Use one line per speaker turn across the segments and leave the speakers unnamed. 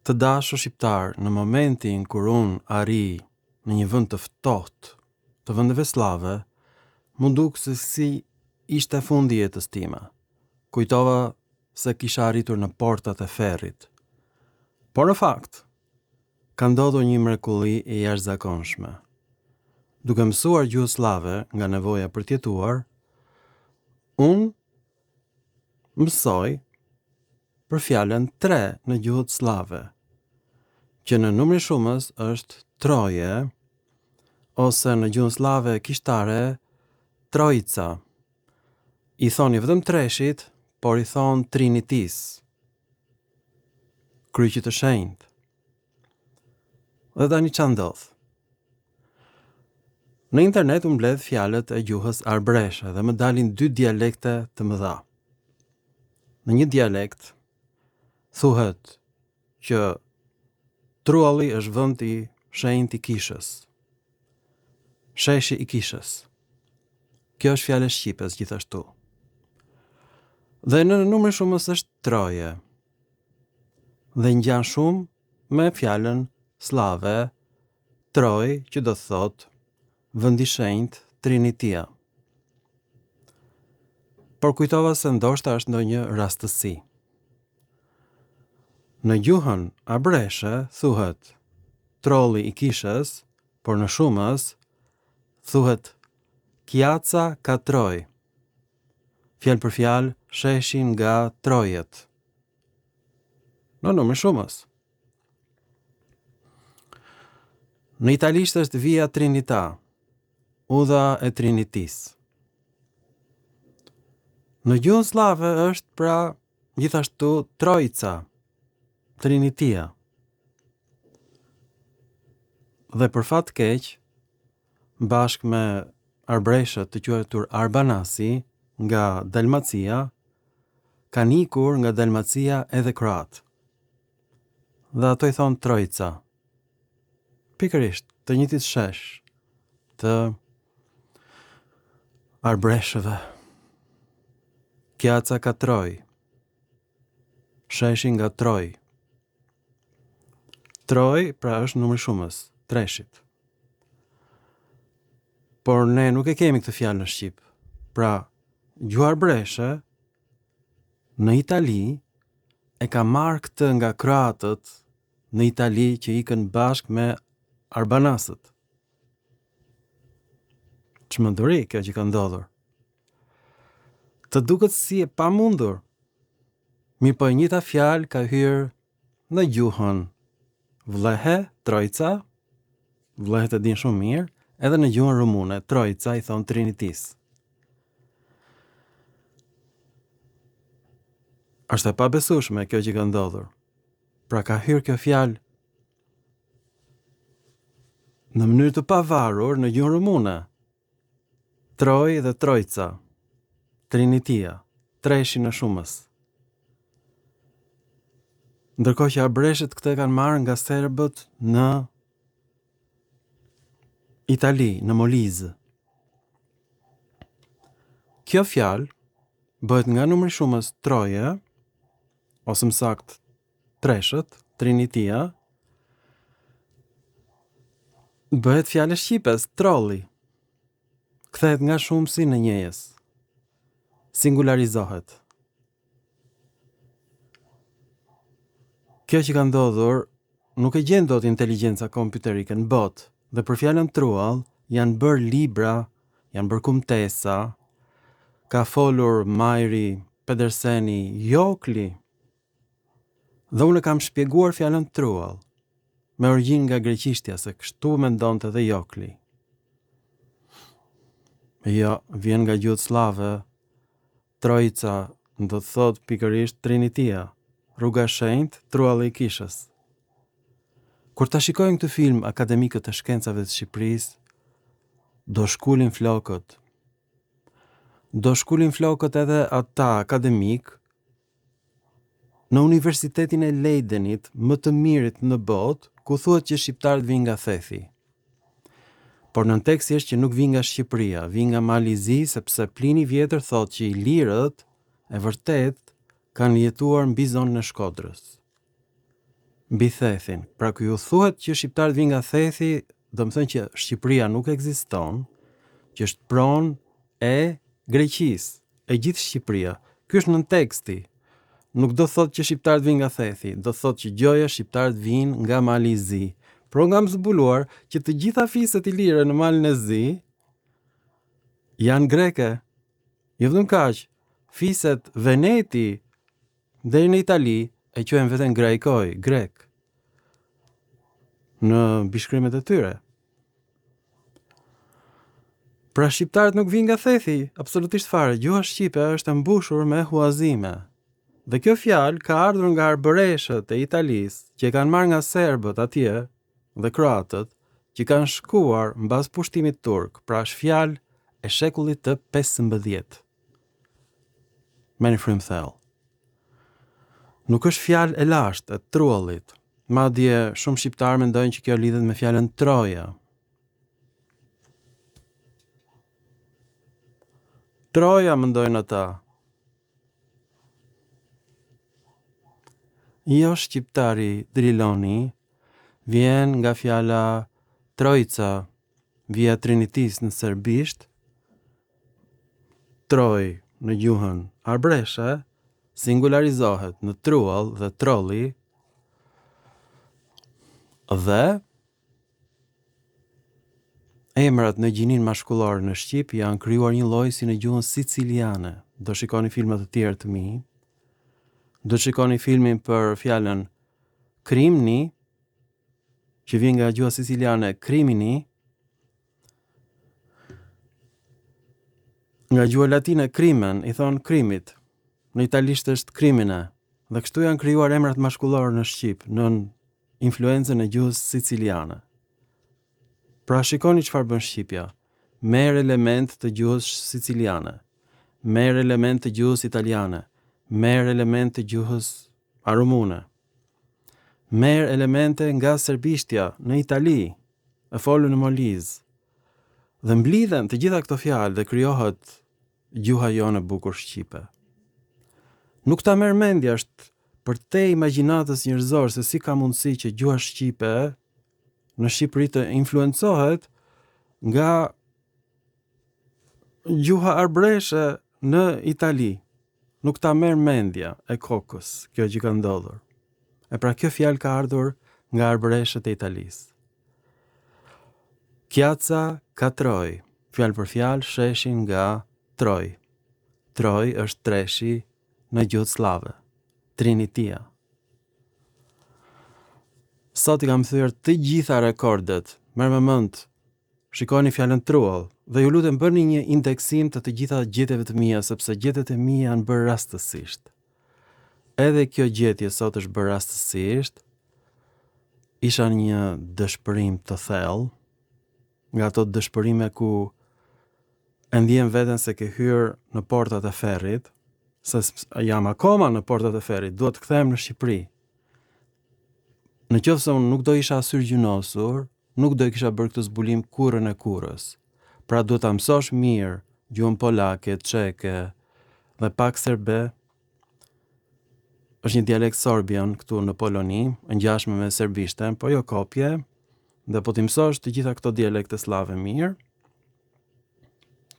Të dashur shqiptar, në momentin kur unë arri në një vend të ftohtë, të vendeve slave, më duk se si ishte fundi i jetës time. Kujtova se kisha arritur në portat e ferrit. Por në fakt, ka ndodhur një mrekulli e jashtëzakonshme. Duke mësuar gjuhën slave nga nevoja për të jetuar, unë mësoj për fjalën 3 në gjuhën slave, që në numrin shumës është troje, ose në gjuhën slave kishtare trojica. I thoni vetëm treshit, por i thon trinitis, kryqit të shenjtë. Dhe tani ç'a ndodh? Në internet u mbledh fjalët e gjuhës arbëreshe dhe më dalin 2 dialekte të mëdha. Në një dialekt thuhet që Trualli është vend i shenjtë i Kishës. Sheshi i Kishës. Kjo është fjalë shqipes gjithashtu. Dhe në numrin shumës është troje. Dhe ngjan shumë me fjalën slave troj, që do të thotë vend i shenjtë Trinitia. Por kujtova se ndoshta është ndonjë rastësi. Në gjuhën arbëreshe thuhet trolli i Kishës, por në shumës thuhet Kjaca ka troj. Fjalë për fjalë sheshin nga trojet. Në numrin shumës. Në italisht është via Trinita, udha e Trinitis. Në gjuhën slave është pra gjithashtu Trojica, Trinitia. Dhe për fat keq, bashkë me arbëreshët të quajtur Arbanasi nga Dalmacia, kanë ikur nga Dalmacia edhe kroat. Dhe ato i thon Trojica. Pikërisht të njëjtit shesh të arbëreshëve. Kjaca ka troj. Sheshi nga troj. Troj pra është numri shumës, treshit. Por ne nuk e kemi këtë fjalë në shqip. Pra, gjuha arbëreshe në Itali e ka marrë këtë nga kroatët në Itali që ikën bashkë me arbanasët. Çmenduri kjo që ka ndodhur. Të duket si e pamundur. Mirë po e njëjta fjalë ka hyrë në gjuhën vlehe, Trojica, vlehet e din shumë mirë, edhe në gjuhën rumune, Trojica i thon Trinitis. Është e pabesueshme kjo që ka ndodhur. Pra ka hyrë kjo fjalë në mënyrë të pavarur në gjuhën rumune. Troj dhe Trojica, Trinitia, treshi në shumës. Ndërkohë që arbëreshët këtë kanë marrë nga serbët në Itali, në Molizë. Kjo fjalë bëhet nga numri shumës troje, ose më saktë treshët, Trinitia, bëhet fjalë shqipes, trolli. Kthehet nga shumësi në njëjës. Singularizohet. Kjo që ka ndodhur nuk e gjen dot inteligjenca kompjuterike në botë, dhe për fjalën truall janë bërë libra, janë bërë kumtesa, ka folur Majri, Pederseni, Jokli. Dhe unë kam shpjeguar fjalën truall me origjinë nga greqishtja, se kështu mendonte edhe Jokli. Jo, vjen nga gjuhë slave. Trojica do të thot pikërisht Trinitia, rruga e shenjtë, trualli i Kishës. Kur ta shikojnë këtë film akademikët e shkencave të Shqipërisë, do shkulin flokët. Do shkulin flokët edhe ata akademik në Universitetin e Leidenit, më të mirit në botë, ku thuhet që shqiptarët vijnë nga thethi. Por në tekst është që nuk vijnë nga Shqipëria, vijnë nga Malizi, sepse Plini i Vjetër thotë që ilirët e vërtet kanë jetuar mbi zonën e Shkodrës. mbi thethin. Pra ky u thuhet që shqiptarët vijnë nga thethi, do të thënë që Shqipëria nuk ekziston, që është pronë e Greqisë, e gjithë Shqipëria. Ky është nën teksti. Nuk do thotë që shqiptarët vijnë nga thethi, do thotë që gjoja shqiptarët vijnë nga Mali i Zi. Por nga më zbuluar që të gjitha fiset ilire në Malin e Zi janë greke. Jo vetëm kaq, fiset Veneti deri në Itali e quajnë veten grek. Në bishkrimet e tyre. Pra shqiptarët nuk vijnë nga thethi, absolutisht fare. Gjuha shqipe është e mbushur me huazime. Dhe kjo fjalë ka ardhur nga arbëreshët e Italisë, që kanë marrë nga serbët atje dhe kroatët, që kanë shkuar mbas pushtimit turk, pra është fjalë e shekullit të 15. Merrni frymë thellë. Nuk është fjalë e lashtë, e truallit. Madje shumë shqiptarë mendojnë që kjo lidhet me fjalën troja. Troja mendojnë ata. Jo shqiptari Driloni vjen nga fjala Trojica, via Trinitis në serbisht, Troj në gjuhën arbreshe, singularizohet në truall dhe trolli, dhe emrat në gjinin mashkullor në Shqip janë krijuar një lloj si në gjuhën siciliane. Do shikoni filma të tjerë të mi. Do shikoni filmin për fjalën krimni, që vjen nga gjuha siciliane krimini, nga gjuha latine krimen, i thon krimit. Në italisht është krimine. Dhe kështu janë krijuar emrat mashkullor në Shqip, në influencën e gjuhës siciliane. Pra shikoni çfarë bën Shqipja. Merr element të gjuhës siciliane, merr element të gjuhës italiane, merr elemente të gjuhës rumune, merr elemente nga serbishtja në Itali, e folën në Molizë, dhe mblidhen të gjitha këto fjalë dhe krijohet gjuha jonë e bukur shqipe. Nuk ta merr mendja, është për te imagjinatës njerëzore se si ka mundësi që gjuha shqipe në Shqipëri të influencohet nga gjuha arbreshe në Itali. Nuk ta merr mendja e kokës, kjo që ka ndodhur. E pra kjo fjalë ka ardhur nga arbëreshët e Italisë. Kjaca katroj, fjalë për fjalë sheshin nga Troj. Troj është treshi në gjuhë slave, Trinitia. Sot i kam thyer të gjitha rekordet, merr me mend, shikoni fjalën truall, dhe ju lutem bëni një indeksim të gjitha gjetjeve të mia, sepse gjetjet e mia janë bërë rastësisht. Edhe kjo gjetje sot është bërë rastësisht. Isha një dëshpërim të thellë, nga ato dëshpërime ku e ndjen veten se ke hyrë në portat e ferrit, se jam akoma në portat e ferrit, duhet të kthehem në Shqipëri. Në qoftë se unë nuk do isha asyr gjunosur, nuk do kisha bërë këtë zbulim kurrën e kurrës. Pra duhet ta mësosh mirë gjuhën polake, çeke dhe pak serbe. Është një dialekt sorbian këtu në Poloni, ngjashme me serbishten, po jo kopje. Dhe po ti mësosh të gjitha këto dialekte slave mirë,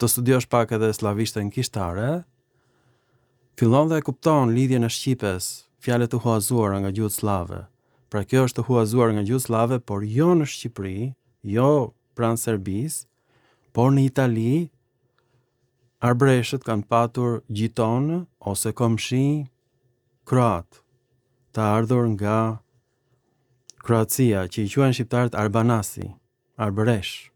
të studiosh pak edhe slavishten kishtare, fillon dhe e kupton lidhjen e shqipes, fjalët të huazuara nga gjuhët slave. Pra kjo është të huazuar nga gjuhë slave, por jo në Shqipëri, jo pranë Serbisë, por në Itali, arbreshët kanë patur gjiton ose komshi kroat, të ardhur nga Kroacia, që i quajnë shqiptarët arbanasi, arbëresh.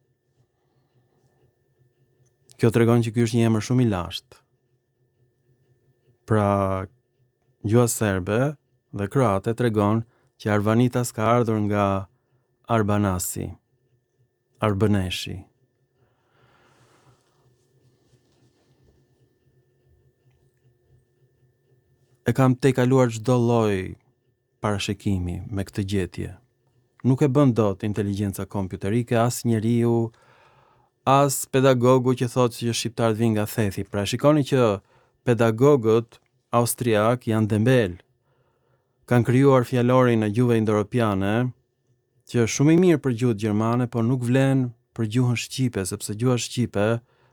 Kjo tregon që ky është një emër shumë i lashtë. Pra, gjuha serbe dhe kroate tregon që Arvanitas ka ardhur nga arbanasi, arbëneshi. E kam tejkaluar çdo lloj parashikimi me këtë gjetje. Nuk e bën dot inteligjenca kompjuterike, as njeriu, as pedagogu që thotë që shqiptarët vijnë nga thethi. Pra shikoni që pedagogët austriak janë dembel. kanë krijuar fjalorin në gjuhë indoeuropiane, që është shumë i mirë për gjuhët gjermane, por nuk vlen për gjuhën shqipe, sepse gjuha shqipe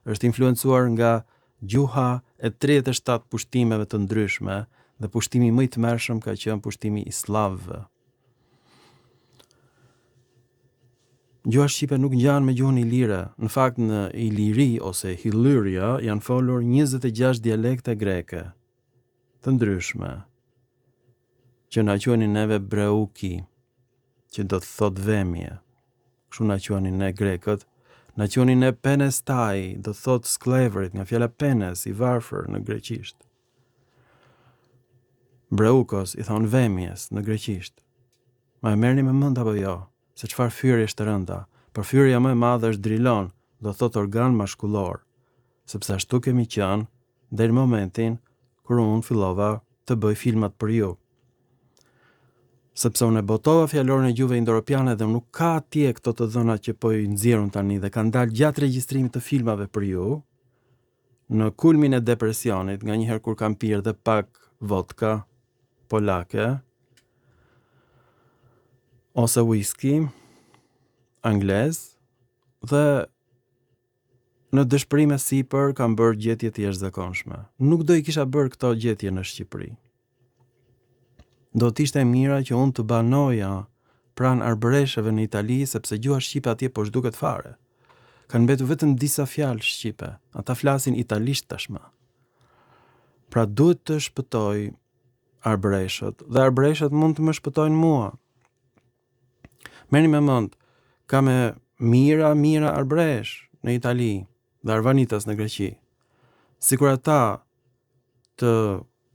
është influencuar nga gjuha e 37 pushtimeve të ndryshme dhe pushtimi më i tmerrshëm ka qenë pushtimi i slavëve. Gjuha shqipe nuk ngjan me gjuhën ilire. Në fakt në Iliri ose Illyria janë folur 26 dialekte greke të ndryshme, që na quhenin neve breuki, që do të thot vemje. Kështu na quhenin ne grekët. Na quhenin ne penestai, do të thot skleverit, nga fjala penes, i varfër në greqisht. Breukos i thon vemjes në greqisht. Ma e merrni me mend apo jo? Se çfarë fyrje të rënda, por fyrja më e madhe është drilon, do thot organ mashkullor, sepse ashtu kemi qenë deri momentin kur unë fillova të bëj filmat për ju. Sepse unë e botova fjalorin e gjuhëve indoeuropiane dhe nuk ka atje këto të dhëna që po i nxjerrun tani dhe kanë dalë gjatë regjistrimit të filmave për ju, në kulmin e depresionit, nga njëherë kur kam pirë dhe pak vodka polake, ose whisky anglez, dhe në dëshpërime sipër kam bërë gjetje të jashtëzakonshme. Nuk do i kisha bërë këto gjetje në Shqipëri. Do të ishte e mira që unë të banoja pranë arbresheve në Itali, sepse gjuha shqipe atje po zhduket fare. Kanë mbetur vetëm disa fjalë shqipe, ata flasin italisht tashmë. Pra duhet të shpëtoj arbreshët, dhe arbreshët mund të më shpëtojnë mua. Merrni me mend, ka me mira arbresh në Itali dhe arvanitas në Greqi. Sikur ata të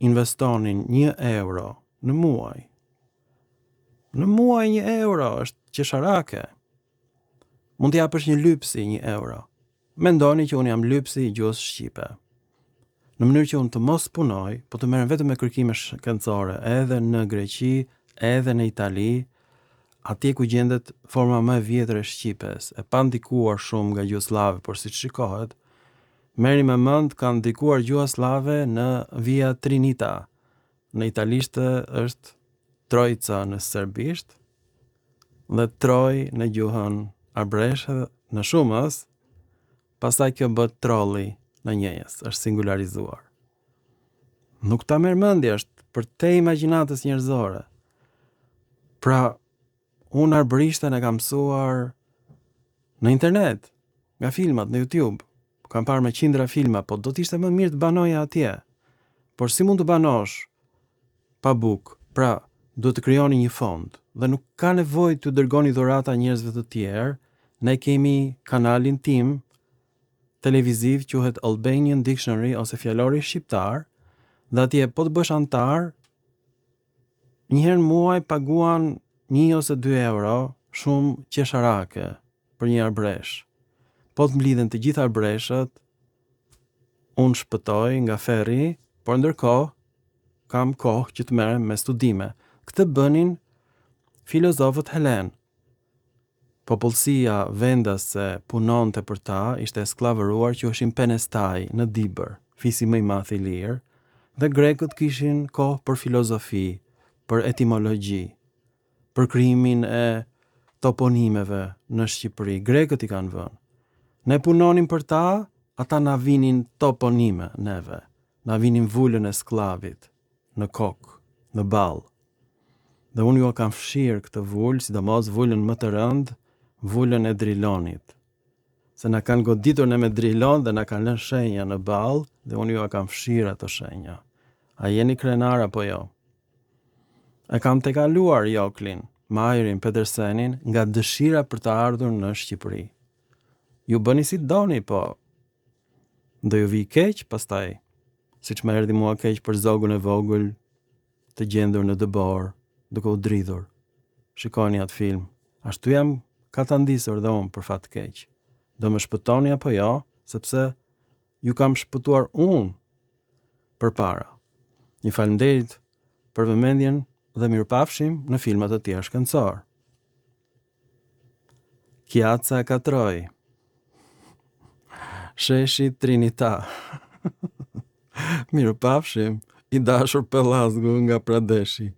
investonin 1 euro në muaj. Në muaj 1 euro është qesharake. Mund të japësh një lypsi 1 euro. Mendoni që unë jam lypsi i gjuhës shqipe. Në mënyrë që unë të mos punoj, po të merrem vetëm me kërkime shkencore, edhe në Greqi, edhe në Itali, atje ku gjendet forma më e vjetër e shqipes, e pa ndikuar shumë nga gjuha slave, por siç shikohet, merrni me mend ka ndikuar gjuha slave në Via Trinita. Në italisht është Trojica në serbisht dhe Troj në gjuhën arbreshe në shumës, pastaj kjo bëhet trolli në njëjës, është singularizuar. Nuk ta merr mendje, është për te imagjinatës njerëzore. Pra, unë arbrishten e kam mësuar në internet, nga filmat në YouTube. Kam parë me qindra filma, po do t'ishte më mirë të banoja atje. Por si mund të banosh pa buk? Pra, duhet të krijoni një fond dhe nuk ka nevojë të dërgoni dhurata njerëzve të tjerë. Ne kemi kanalin tim televiziv, quhet Albanian Dictionary ose fjalori shqiptar, dhe atje po të bësh antar, njëherë në muaj paguan 1 ose 2 euro, shumë qesharake për një arbresh. Po të mblidhen të gjitha arbreshët, unë shpëtoj nga ferri, por ndërkohë kam kohë që të merrem me studime. Këtë bënin filozofët helen. Popullsia vendase punonte për ta, ishte sklavëruar, quheshin penestai në Dibër, fisi më i madh i lirë, dhe grekët kishin kohë për filozofi, për etimologji, për krijimin e toponimeve në Shqipëri. Grekët i kanë vënë. Ne punonim për ta, ata na vinin toponime neve, na vinin vulën e sklavit në kokë, në ball. Dhe unë ju kam fshirë këtë vulë, sidomos vulën më të rëndë, vulën e drilonit. Se na kanë goditur ne me drilon dhe na kanë lënë shenja në ball, dhe unë ju kam fshirë ato shenja. A jeni krenar apo jo? E kam të kaluar Joklin, Majrin, Pedersenin, nga dëshira për të ardhur në Shqipëri. Ju bëni si doni, po do ju vi keq pastaj, siç më erdhi mua keq për zogun e vogël të gjendur në dëbor, duke u dridhur. Shikoni atë film. Ashtu jam katandisur dhe unë për fat keq. Do më shpëtoni apo jo, sepse ju kam shpëtuar unë përpara. Një faleminderit për vëmendjen dhe mirupafshim në filmat të tjerë shkencor. Kjaca Katroj. Sheshi Trinita. Mirupafshim, i dashur Pellazgu nga Pradeshi.